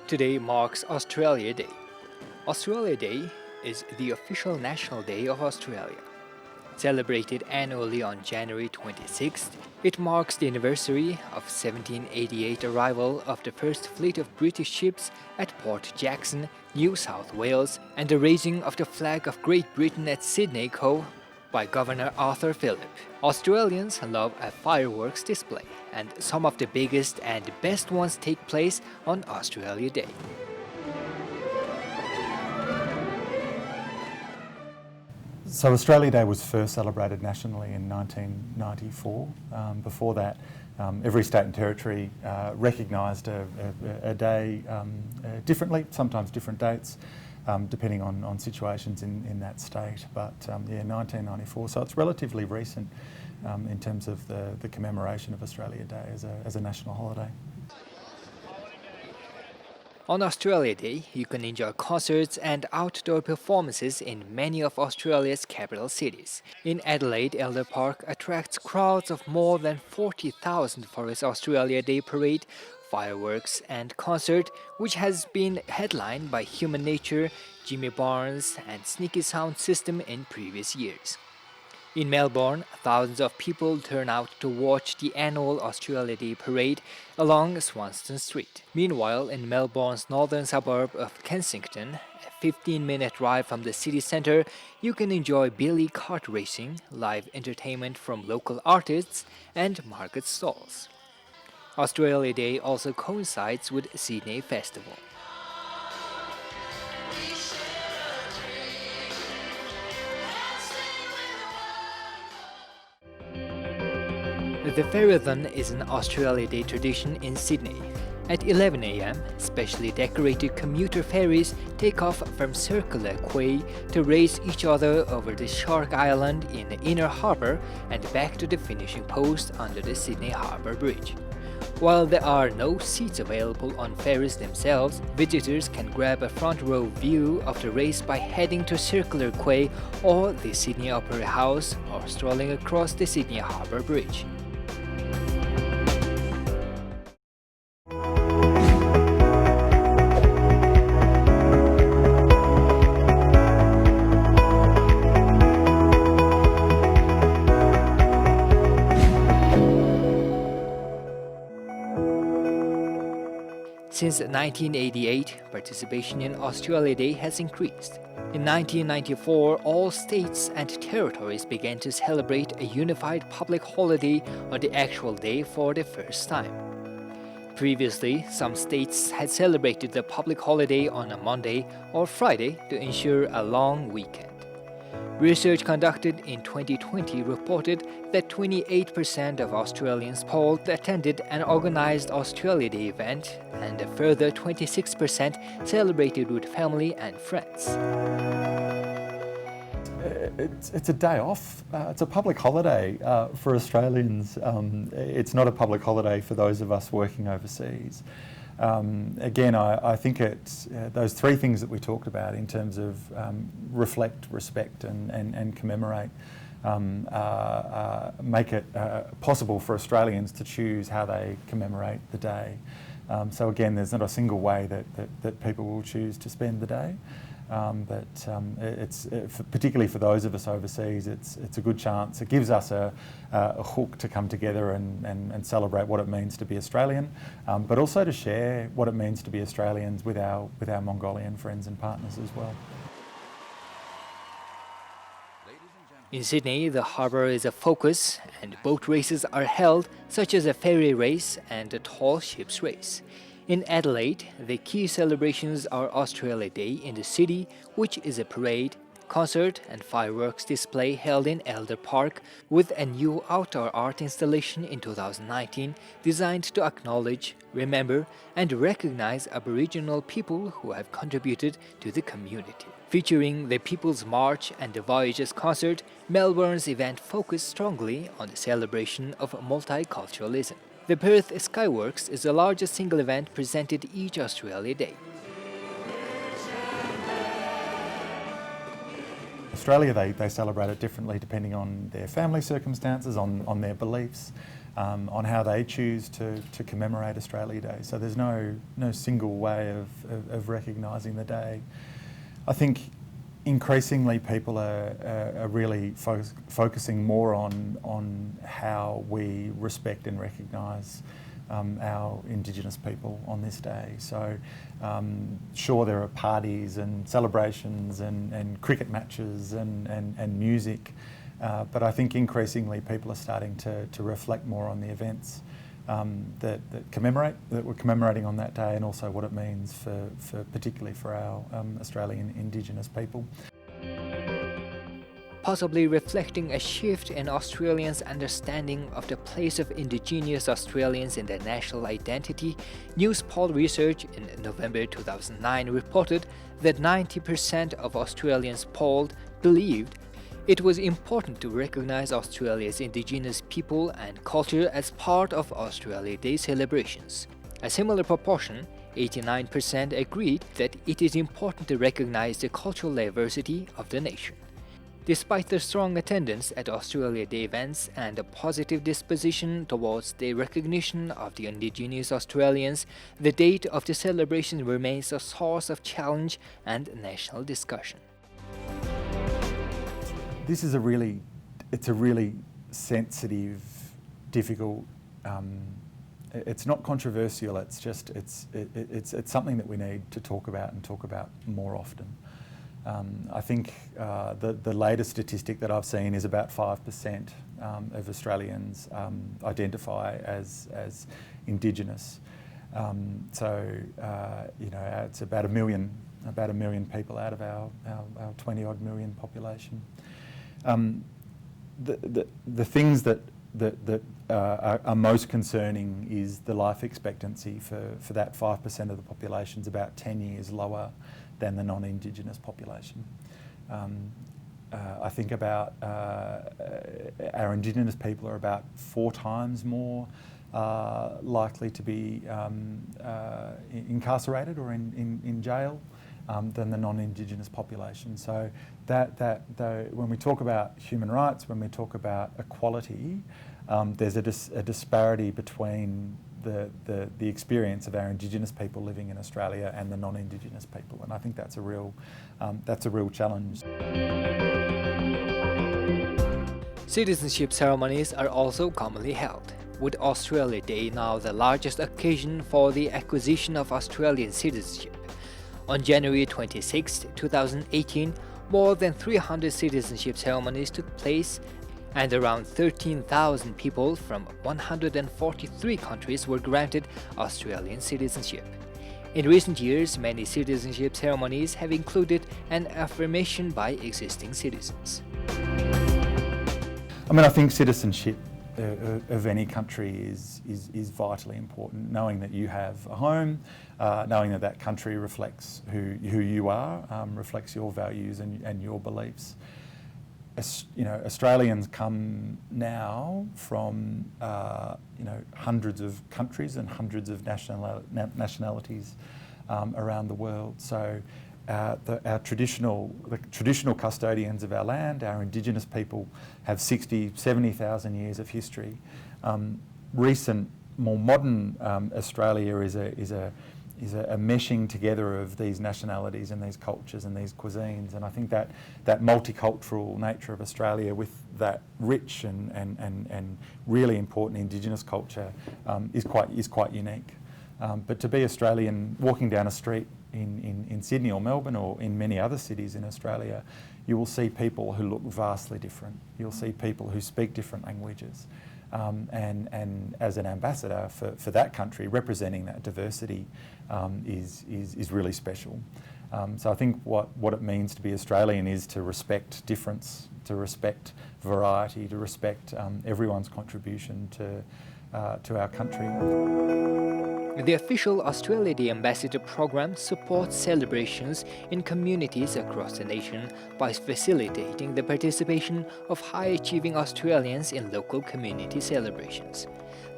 Today marks Australia Day. Australia Day is the official national day of Australia. Celebrated annually on January 26th, it marks the anniversary of 1788 arrival of the first fleet of British ships at Port Jackson, New South Wales, and the raising of the flag of Great Britain at Sydney Cove by Governor Arthur Phillip. Australians love a fireworks display, and some of the biggest and best ones take place on Australia Day. So Australia Day was first celebrated nationally in 1994. Before that, every state and territory recognised a day differently, sometimes different dates, depending on situations in that state. But 1994, so it's relatively recent in terms of the commemoration of Australia Day as a national holiday. On Australia Day, you can enjoy concerts and outdoor performances in many of Australia's capital cities. In Adelaide, Elder Park attracts crowds of more than 40,000 for its Australia Day parade, fireworks and concert, which has been headlined by Human Nature, Jimmy Barnes and Sneaky Sound System in previous years. In Melbourne, thousands of people turn out to watch the annual Australia Day parade along Swanston Street. Meanwhile, in Melbourne's northern suburb of Kensington, a 15-minute drive from the city centre, you can enjoy billy cart racing, live entertainment from local artists, and market stalls. Australia Day also coincides with Sydney Festival. The ferry-a-thon is an Australia Day tradition in Sydney. At 11 a.m., specially decorated commuter ferries take off from Circular Quay to race each other over the Shark Island in the inner harbour and back to the finishing post under the Sydney Harbour Bridge. While there are no seats available on ferries themselves, visitors can grab a front row view of the race by heading to Circular Quay or the Sydney Opera House or strolling across the Sydney Harbour Bridge. Since 1988, participation in Australia Day has increased. In 1994, all states and territories began to celebrate a unified public holiday on the actual day for the first time. Previously, some states had celebrated the public holiday on a Monday or Friday to ensure a long weekend. Research conducted in 2020 reported that 28% of Australians polled attended an organised Australia Day event, and a further 26% celebrated with family and friends. It's a day off. It's a public holiday for Australians. It's not a public holiday for those of us working overseas. Again, I think it's those three things that we talked about in terms of reflect, respect and commemorate make it possible for Australians to choose how they commemorate the day. So again, there's not a single way that people will choose to spend the day. But it's particularly for those of us overseas, it's a good chance. It gives us a hook to come together and celebrate what it means to be Australian, but also to share what it means to be Australians with our Mongolian friends and partners as well. In Sydney, the harbour is a focus, and boat races are held, such as a ferry race and a tall ships race. In Adelaide, the key celebrations are Australia Day in the city, which is a parade, concert and fireworks display held in Elder Park, with a new outdoor art installation in 2019 designed to acknowledge, remember and recognise Aboriginal people who have contributed to the community. Featuring the People's March and the Voyages concert, Melbourne's event focused strongly on the celebration of multiculturalism. The Perth Skyworks is the largest single event presented each Australia Day. Australia, they celebrate it differently depending on their family circumstances, on their beliefs. on how they choose to commemorate Australia Day. So there's no single way of recognising the day. I think increasingly people are really focusing more on how we respect and recognise our Indigenous people on this day. So sure, there are parties and celebrations and cricket matches and music, but I think increasingly people are starting to reflect more on the events that we're commemorating on that day, and also what it means for particularly for our Australian Indigenous people. Possibly reflecting a shift in Australians' understanding of the place of Indigenous Australians in their national identity, News Poll research in November 2009 reported that 90% of Australians polled believed it was important to recognise Australia's Indigenous people and culture as part of Australia Day celebrations. A similar proportion, 89%, agreed that it is important to recognise the cultural diversity of the nation. Despite the strong attendance at Australia Day events and a positive disposition towards the recognition of the Indigenous Australians, the date of the celebration remains a source of challenge and national discussion. This is a really sensitive, difficult. It's not controversial. It's just it's something that we need to talk about and talk about more often. I think the latest statistic that I've seen is about 5% of Australians identify as Indigenous. So it's about a million people out of our 20-odd million population. The things that are most concerning is the life expectancy for that 5% of the population is about 10 years lower than the non-Indigenous population. I think about our Indigenous people are about 4 times more likely to be incarcerated or in jail than the non-Indigenous population. So when we talk about human rights, when we talk about equality, there's a disparity between the experience of our Indigenous people living in Australia and the non-Indigenous people, and I think that's a real challenge. Citizenship ceremonies are also commonly held, with Australia Day now the largest occasion for the acquisition of Australian citizenship. On January 26, 2018, more than 300 citizenship ceremonies took place, and around 13,000 people from 143 countries were granted Australian citizenship. In recent years, many citizenship ceremonies have included an affirmation by existing citizens. I think citizenship of any country is vitally important. Knowing that you have a home, knowing that country reflects who you are, reflects your values and your beliefs. Australians come now from hundreds of countries and hundreds of nationalities around the world. So the traditional custodians of our land, our Indigenous people, have 70,000 years of history. Recent, more modern Australia is a meshing together of these nationalities and these cultures and these cuisines, and I think that multicultural nature of Australia with that rich and really important Indigenous culture is quite unique. But to be Australian, walking down a street in Sydney or Melbourne or in many other cities in Australia, you will see people who look vastly different. You'll see people who speak different languages. And as an ambassador for that country, representing that diversity is really special. So I think what it means to be Australian is to respect difference, to respect variety, to respect everyone's contribution to our country. The official Australia Day Ambassador program supports celebrations in communities across the nation by facilitating the participation of high-achieving Australians in local community celebrations.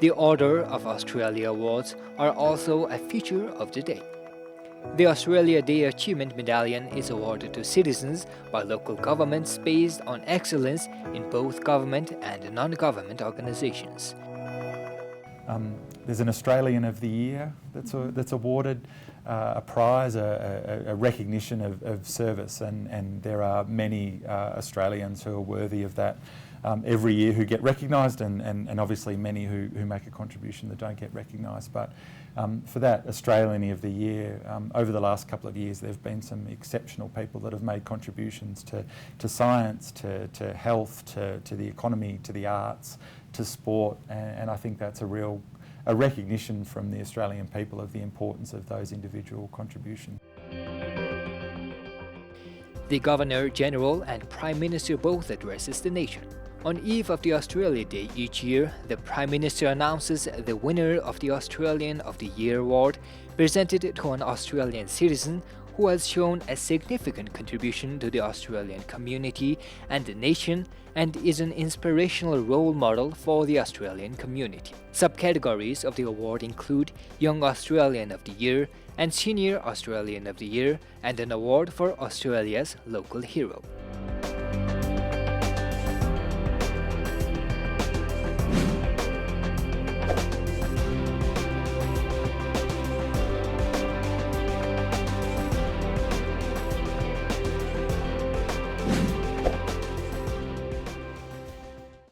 The Order of Australia Awards are also a feature of the day. The Australia Day Achievement Medallion is awarded to citizens by local governments based on excellence in both government and non-government organizations. There's an Australian of the Year that's awarded, a prize, a recognition of service, and there are many Australians who are worthy of that every year who get recognised, and obviously many who make a contribution that don't get recognised. But for that Australian of the Year, over the last couple of years there have been some exceptional people that have made contributions to science, to health, to the economy, to the arts, to sport, and I think that's a recognition from the Australian people of the importance of those individual contributions. The Governor-General and Prime Minister both addresses the nation. On eve of the Australia Day each year, the Prime Minister announces the winner of the Australian of the Year award, presented to an Australian citizen who has shown a significant contribution to the Australian community and the nation, and is an inspirational role model for the Australian community. Subcategories of the award include Young Australian of the Year and Senior Australian of the Year, and an award for Australia's local hero.